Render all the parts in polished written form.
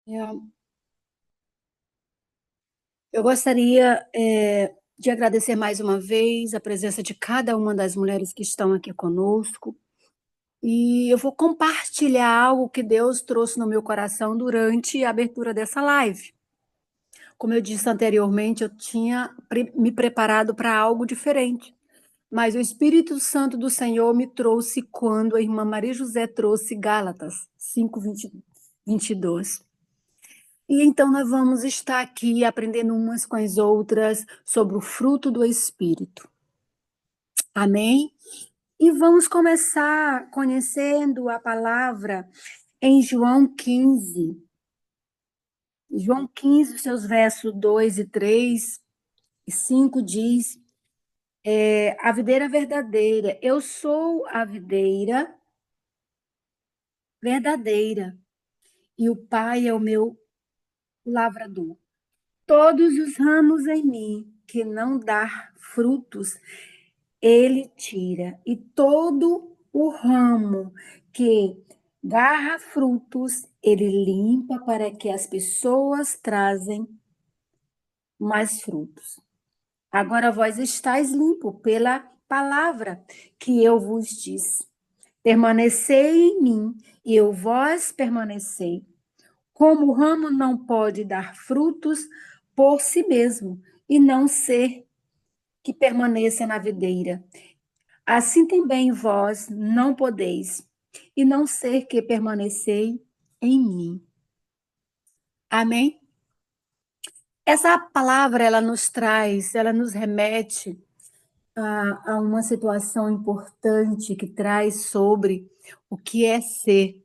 É, Eu gostaria, de agradecer mais uma vez a presença de cada uma das mulheres que estão aqui conosco. E eu vou compartilhar algo que Deus trouxe no meu coração durante a abertura dessa live. Como eu disse anteriormente, eu tinha me preparado para algo diferente, mas o Espírito Santo do Senhor me trouxe quando a irmã Maria José trouxe Gálatas 5:22. E então nós vamos estar aqui aprendendo umas com as outras sobre o fruto do Espírito. Amém? E vamos começar conhecendo a palavra em João 15. João 15, seus versos 2 e 3 e 5 diz: a videira verdadeira. Eu sou a videira verdadeira e o Pai é o meu lavrador. Todos os ramos em mim que não dá frutos, ele tira, e todo o ramo que dá frutos, ele limpa para que as pessoas trazem mais frutos. Agora vós estáis limpo pela palavra que eu vos disse. Permanecei em mim e eu vós permanecei. Como o ramo não pode dar frutos por si mesmo e não ser que permaneça na videira, assim também vós não podeis, e não ser que permanecei em mim. Amém? Essa palavra, ela nos traz, ela nos remete a uma situação importante que traz sobre o que é ser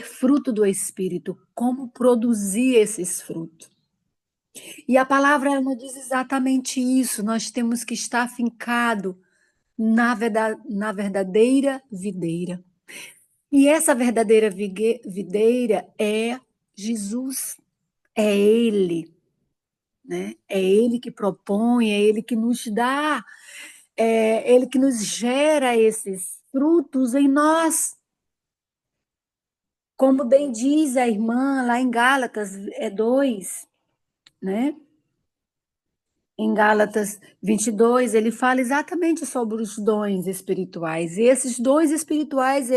fruto do Espírito, como produzir esses frutos. E a palavra ela nos diz exatamente isso, nós temos que estar fincado na verdadeira videira. E essa verdadeira videira é Jesus, é Ele, né? É Ele que propõe, é Ele que nos dá, é Ele que nos gera esses frutos em nós. Como bem diz a irmã lá em Gálatas 2, né? Em Gálatas 22, ele fala exatamente sobre os dons espirituais. E esses dons espirituais,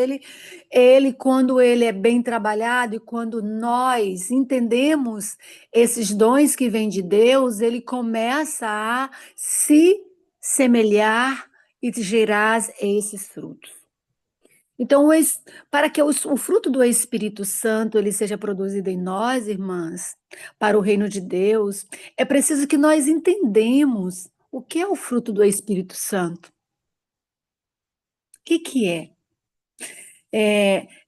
quando ele é bem trabalhado e quando nós entendemos esses dons que vêm de Deus, ele começa a se semelhar e gerar esses frutos. Então, para que o fruto do Espírito Santo ele seja produzido em nós, irmãs, para o reino de Deus, é preciso que nós entendamos o que é o fruto do Espírito Santo. O que que é?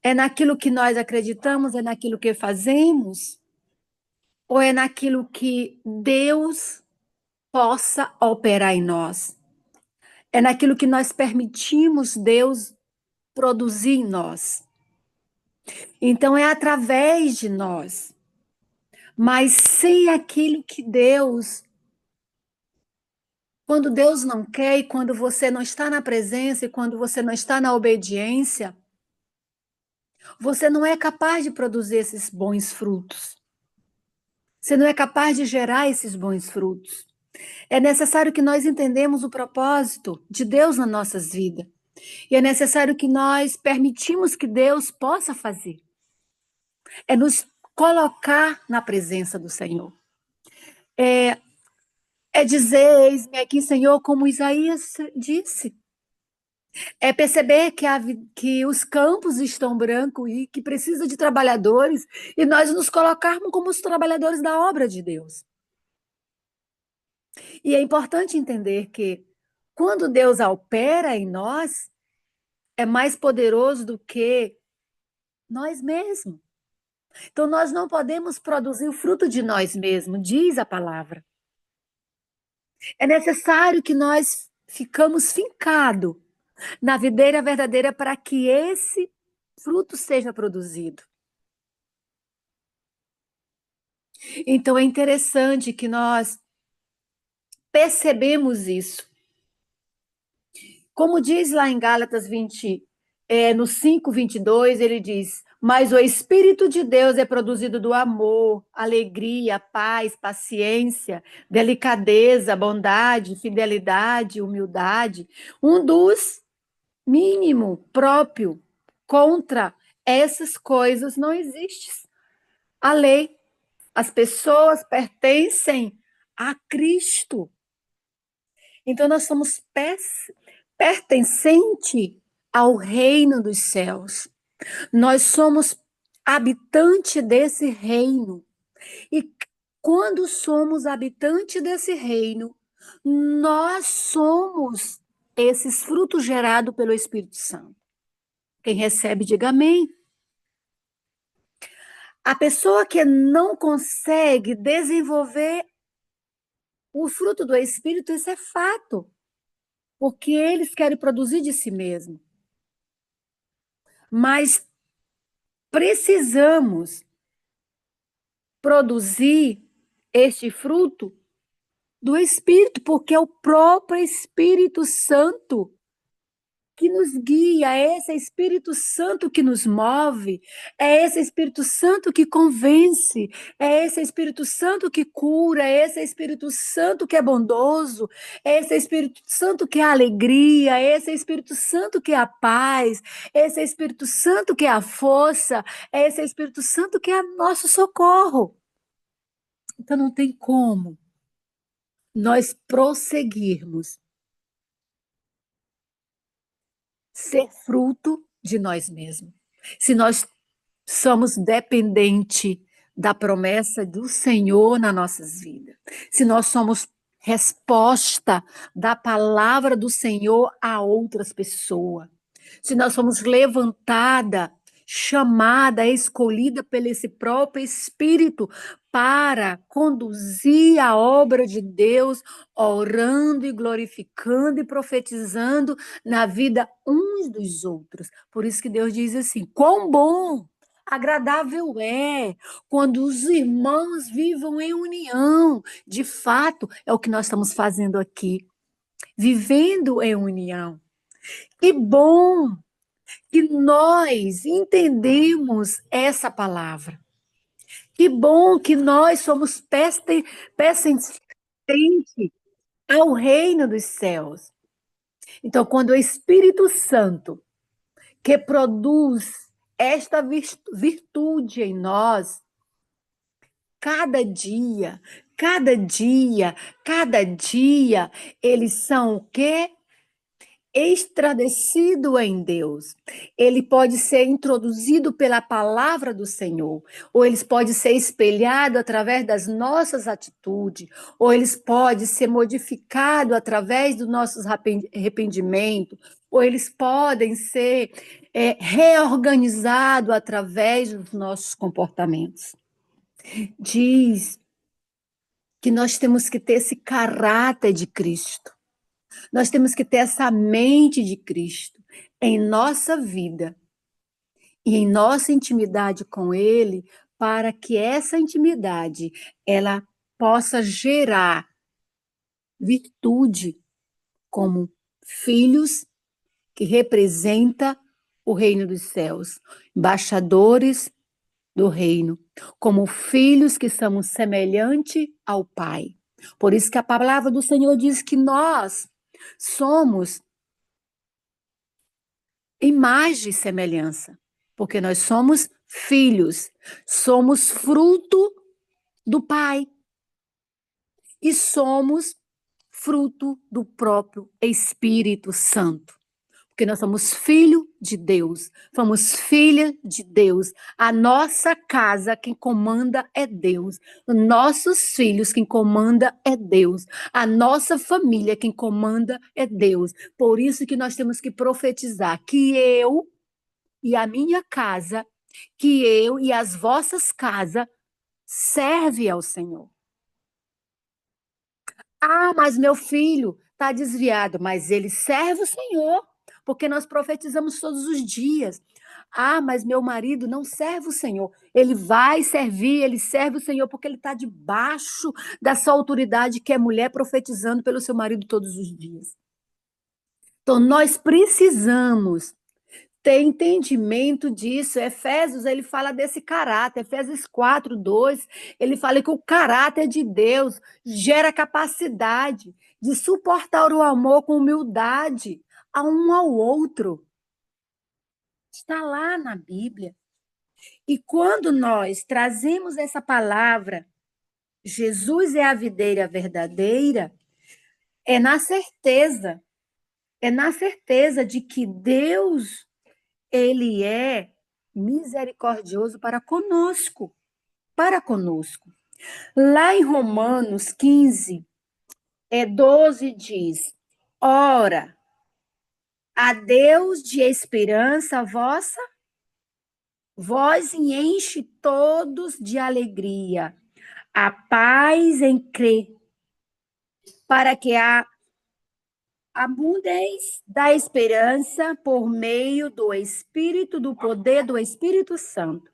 É naquilo que nós acreditamos, é naquilo que fazemos, ou é naquilo que Deus possa operar em nós? É naquilo que nós permitimos Deus produzir em nós. Então, é através de nós. Mas sem aquilo que quando Deus não quer e quando você não está na presença e quando você não está na obediência, você não é capaz de produzir esses bons frutos. Você não é capaz de gerar esses bons frutos. É necessário que nós entendamos o propósito de Deus nas nossas vidas. E é necessário que nós permitimos que Deus possa fazer. É nos colocar na presença do Senhor. É dizer, eis-me aqui, Senhor, como Isaías disse. É perceber que os campos estão brancos e que precisa de trabalhadores e nós nos colocarmos como os trabalhadores da obra de Deus. E é importante entender que quando Deus opera em nós, é mais poderoso do que nós mesmos. Então nós não podemos produzir o fruto de nós mesmos, diz a palavra. É necessário que nós ficamos fincados na videira verdadeira para que esse fruto seja produzido. Então é interessante que nós percebemos isso. Como diz lá em Gálatas 20, no 5:22, ele diz: Mas o Espírito de Deus é produzido do amor, alegria, paz, paciência, delicadeza, bondade, fidelidade, humildade. Um dos mínimo próprio. Contra essas coisas não existe a lei. As pessoas pertencem a Cristo. Então nós somos pertencente ao reino dos céus. Nós somos habitante desse reino. E quando somos habitante desse reino, nós somos esses frutos gerados pelo Espírito Santo. Quem recebe, diga amém. A pessoa que não consegue desenvolver o fruto do Espírito, isso é fato, porque eles querem produzir de si mesmo. Mas precisamos produzir este fruto do Espírito, porque é o próprio Espírito Santo que nos guia, é esse Espírito Santo que nos move, é esse Espírito Santo que convence, é esse Espírito Santo que cura, é esse Espírito Santo que é bondoso, é esse Espírito Santo que é a alegria, é esse Espírito Santo que é a paz, é esse Espírito Santo que é a força, é esse Espírito Santo que é nosso socorro. Então não tem como nós prosseguirmos ser fruto de nós mesmos. Se nós somos dependentes da promessa do Senhor nas nossas vidas, se nós somos resposta da palavra do Senhor a outras pessoas, se nós somos levantada, chamada, escolhida pelo esse próprio Espírito para conduzir a obra de Deus, orando e glorificando e profetizando na vida uns dos outros. Por isso que Deus diz assim: quão bom, agradável é quando os irmãos vivam em união. De fato, é o que nós estamos fazendo aqui, vivendo em união. Que bom que nós entendemos essa palavra. Que bom que nós somos pertencentes ao reino dos céus. Então, quando o Espírito Santo, que produz esta virtude em nós, cada dia, cada dia, cada dia, eles são o quê? Estradecido em Deus. Ele pode ser introduzido pela palavra do Senhor, ou eles podem ser espelhados através das nossas atitudes, ou eles podem ser modificados através do nosso arrependimento, ou eles podem ser reorganizados através dos nossos comportamentos. Diz que nós temos que ter esse caráter de Cristo. Nós temos que ter essa mente de Cristo em nossa vida e em nossa intimidade com Ele, para que essa intimidade ela possa gerar virtude como filhos que representa o reino dos céus, embaixadores do reino, como filhos que somos semelhantes ao Pai. Por isso que a palavra do Senhor diz que nós somos imagem e semelhança, porque nós somos filhos, somos fruto do Pai e somos fruto do próprio Espírito Santo. Porque nós somos filho de Deus, somos filha de Deus. A nossa casa, quem comanda é Deus. Nossos filhos, quem comanda é Deus. A nossa família, quem comanda é Deus. Por isso que nós temos que profetizar que eu e a minha casa, que eu e as vossas casas serve ao Senhor. Ah, mas meu filho está desviado, mas ele serve o Senhor, porque nós profetizamos todos os dias. Ah, mas meu marido não serve o Senhor. Ele vai servir, ele serve o Senhor, porque ele está debaixo dessa autoridade que é mulher profetizando pelo seu marido todos os dias. Então, nós precisamos ter entendimento disso. Efésios, ele fala desse caráter. Efésios 4:2, ele fala que o caráter de Deus gera capacidade de suportar o amor com humildade a um ao outro. Está lá na Bíblia. E quando nós trazemos essa palavra, Jesus é a videira verdadeira, é na certeza de que Deus, ele é misericordioso para conosco. Lá em Romanos 15, 12 diz: ora, a Deus de esperança vossa, vós enche todos de alegria, a paz em crer, para que a abundeis da esperança por meio do Espírito, do poder do Espírito Santo.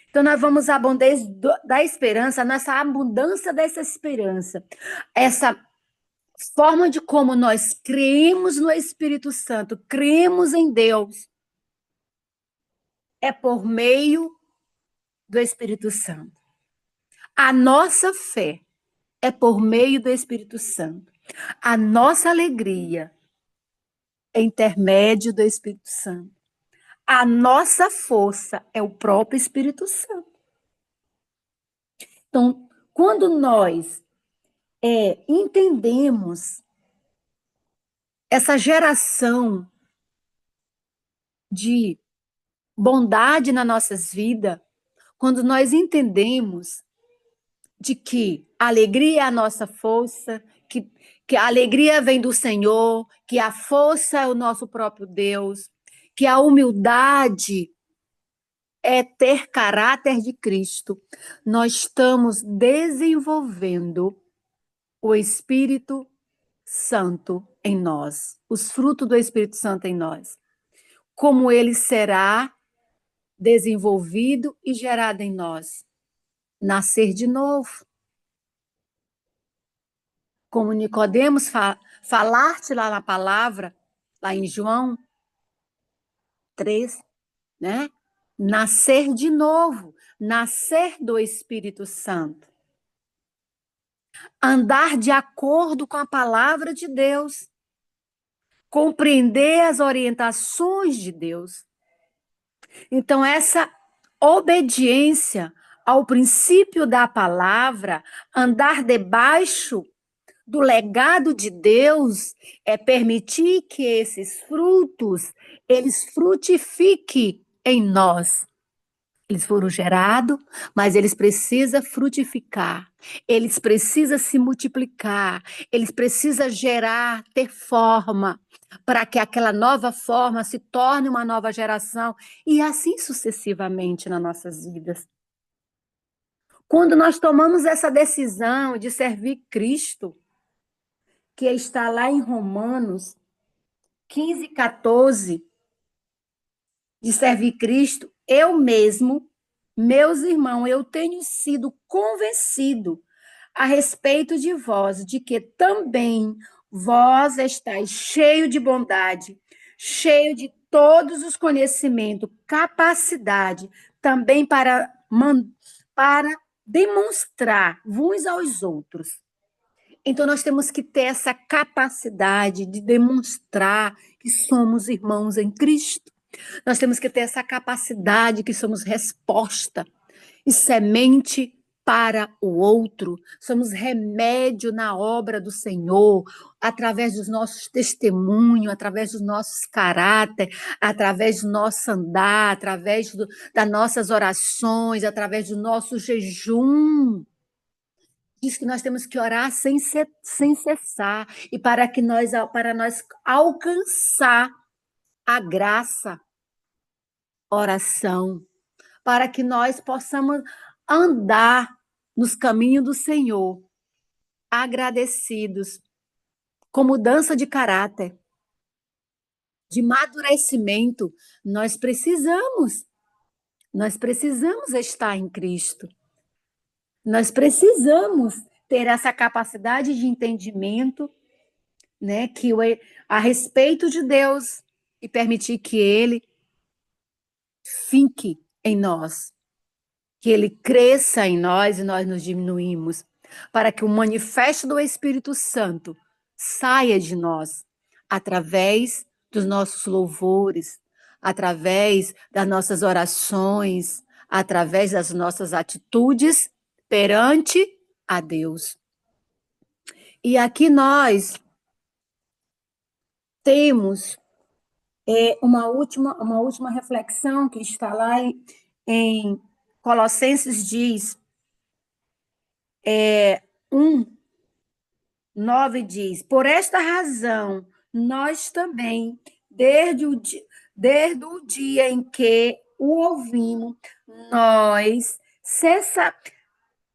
Então, nós vamos à abundância da esperança, nessa abundância dessa esperança, essa forma de como nós cremos no Espírito Santo, cremos em Deus, é por meio do Espírito Santo. A nossa fé é por meio do Espírito Santo. A nossa alegria é intermédio do Espírito Santo. A nossa força é o próprio Espírito Santo. Então, quando nós entendemos essa geração de bondade nas nossas vidas, quando nós entendemos de que a alegria é a nossa força, que a alegria vem do Senhor, que a força é o nosso próprio Deus, que a humildade é ter caráter de Cristo, nós estamos desenvolvendo o Espírito Santo em nós, os frutos do Espírito Santo em nós. Como ele será desenvolvido e gerado em nós? Nascer de novo. Como Nicodemos falar-te lá na palavra, lá em João 3, né? Nascer de novo, nascer do Espírito Santo. Andar de acordo com a palavra de Deus. Compreender as orientações de Deus. Então, essa obediência ao princípio da palavra, andar debaixo do legado de Deus, é permitir que esses frutos, eles frutifiquem em nós. Eles foram gerados, mas eles precisam frutificar, eles precisam se multiplicar, eles precisam gerar, ter forma, para que aquela nova forma se torne uma nova geração, e assim sucessivamente nas nossas vidas. Quando nós tomamos essa decisão de servir Cristo, que está lá em Romanos 15:14, de servir Cristo, eu mesmo, meus irmãos, eu tenho sido convencido a respeito de vós, de que também vós estáis cheio de bondade, cheio de todos os conhecimentos, capacidade também para demonstrar uns aos outros. Então, nós temos que ter essa capacidade de demonstrar que somos irmãos em Cristo. Nós temos que ter essa capacidade que somos resposta e semente para o outro. Somos remédio na obra do Senhor, através dos nossos testemunhos, através dos nossos caráter, através do nosso andar, através das nossas orações, através do nosso jejum. Diz que nós temos que orar sem cessar e para nós alcançar a graça, oração, para que nós possamos andar nos caminhos do Senhor, agradecidos, com mudança de caráter, de amadurecimento. Nós precisamos estar em Cristo. Nós precisamos ter essa capacidade de entendimento, né, a respeito de Deus, e permitir que Ele finque em nós, que ele cresça em nós e nós nos diminuímos, para que o manifesto do Espírito Santo saia de nós através dos nossos louvores, através das nossas orações, através das nossas atitudes perante a Deus. E aqui nós temos uma última reflexão que está lá em Colossenses diz, 1:9 diz, por esta razão, nós também, desde o dia em que o ouvimos, nós,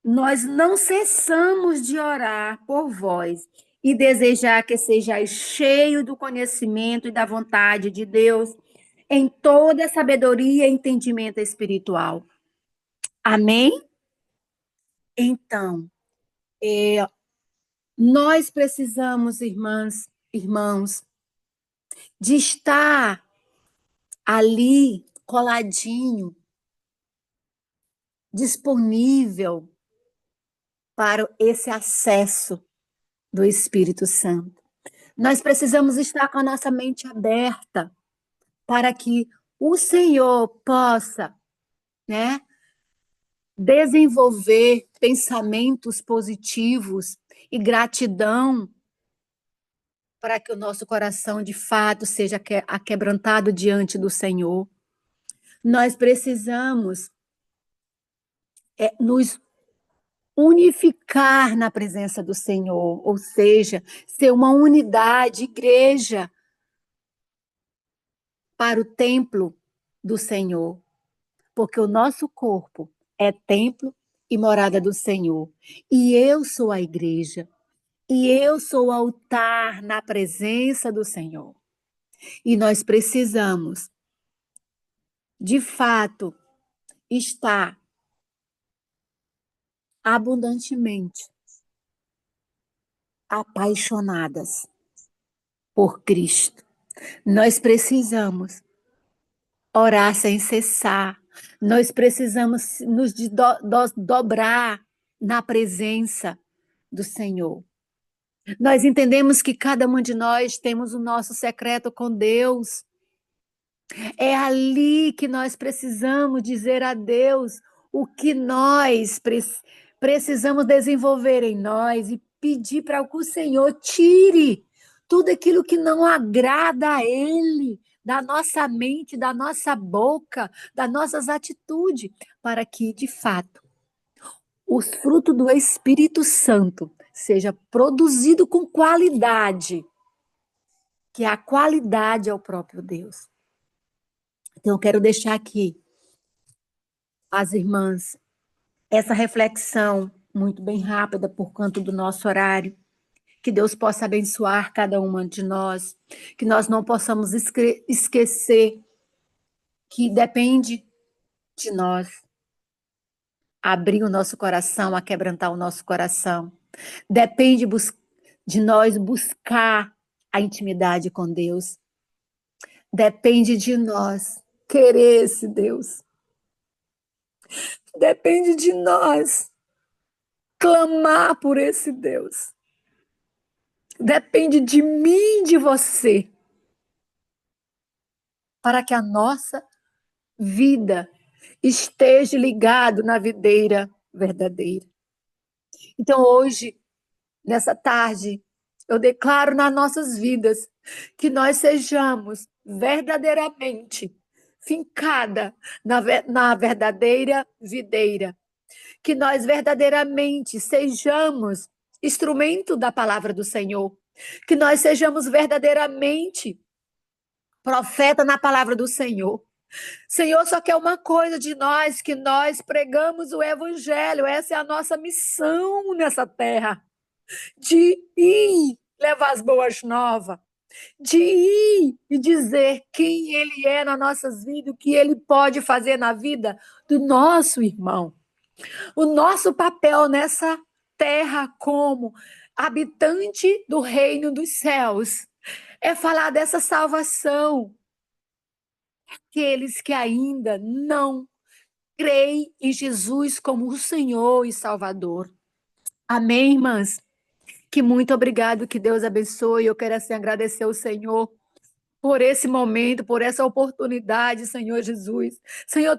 nós não cessamos de orar por vós e desejar que sejais cheio do conhecimento e da vontade de Deus em toda sabedoria e entendimento espiritual. Amém? Então, nós precisamos, irmãos, de estar ali coladinho, disponível para esse acesso do Espírito Santo. Nós precisamos estar com a nossa mente aberta para que o Senhor possa, né, desenvolver pensamentos positivos e gratidão para que o nosso coração de fato seja aquebrantado diante do Senhor. Nós precisamos nos unificar na presença do Senhor, ou seja, ser uma unidade, igreja, para o templo do Senhor, porque o nosso corpo é templo e morada do Senhor. E eu sou a igreja, e eu sou o altar na presença do Senhor. E nós precisamos, de fato, estar abundantemente apaixonadas por Cristo. Nós precisamos orar sem cessar. Nós precisamos nos dobrar na presença do Senhor. Nós entendemos que cada um de nós temos o nosso secreto com Deus. É ali que nós precisamos dizer a Deus o que nós precisamos desenvolver em nós e pedir para que o Senhor tire tudo aquilo que não agrada a Ele, da nossa mente, da nossa boca, das nossas atitudes, para que, de fato, os frutos do Espírito Santo seja produzido com qualidade, que a qualidade é o próprio Deus. Então, eu quero deixar aqui, as irmãs, essa reflexão muito bem rápida por conta do nosso horário. Que Deus possa abençoar cada uma de nós, que nós não possamos esquecer que depende de nós abrir o nosso coração, aquebrantar o nosso coração. Depende de nós buscar a intimidade com Deus. Depende de nós querer esse Deus. Depende de nós clamar por esse Deus. Depende de mim, de você, para que a nossa vida esteja ligado na videira verdadeira. Então, hoje, nessa tarde, eu declaro nas nossas vidas que nós sejamos verdadeiramente fincada na verdadeira videira, que nós verdadeiramente sejamos instrumento da palavra do Senhor, que nós sejamos verdadeiramente profeta na palavra do Senhor. Senhor só quer uma coisa de nós, que nós pregamos o evangelho. Essa é a nossa missão nessa terra, de ir levar as boas novas, de ir e dizer quem ele é nas nossas vidas, o que ele pode fazer na vida do nosso irmão. O nosso papel nessa terra como habitante do reino dos céus é falar dessa salvação, aqueles que ainda não creem em Jesus como o Senhor e Salvador. Amém, irmãs? Que muito obrigado, que Deus abençoe. Eu quero assim agradecer ao Senhor por esse momento, por essa oportunidade, Senhor Jesus. Senhor,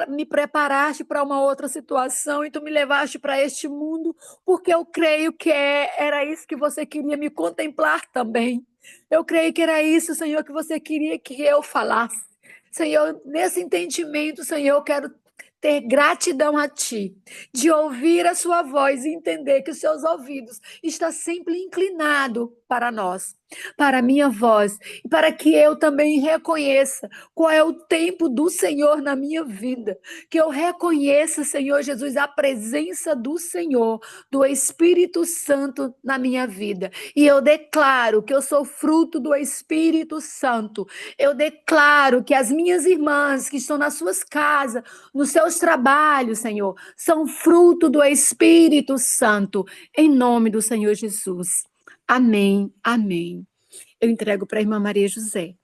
me preparaste para uma outra situação e tu me levaste para este mundo, porque eu creio que era isso que você queria me contemplar também. Eu creio que era isso, Senhor, que você queria que eu falasse. Senhor, nesse entendimento, Senhor, eu quero ter gratidão a Ti, de ouvir a Sua voz e entender que os Seus ouvidos estão sempre inclinados para nós, para a minha voz, e para que eu também reconheça qual é o tempo do Senhor na minha vida, que eu reconheça, Senhor Jesus, a presença do Senhor, do Espírito Santo na minha vida. E eu declaro que eu sou fruto do Espírito Santo. Eu declaro que as minhas irmãs que estão nas suas casas, nos seus trabalhos, Senhor, são fruto do Espírito Santo, em nome do Senhor Jesus. Amém, amém. Eu entrego para a irmã Maria José.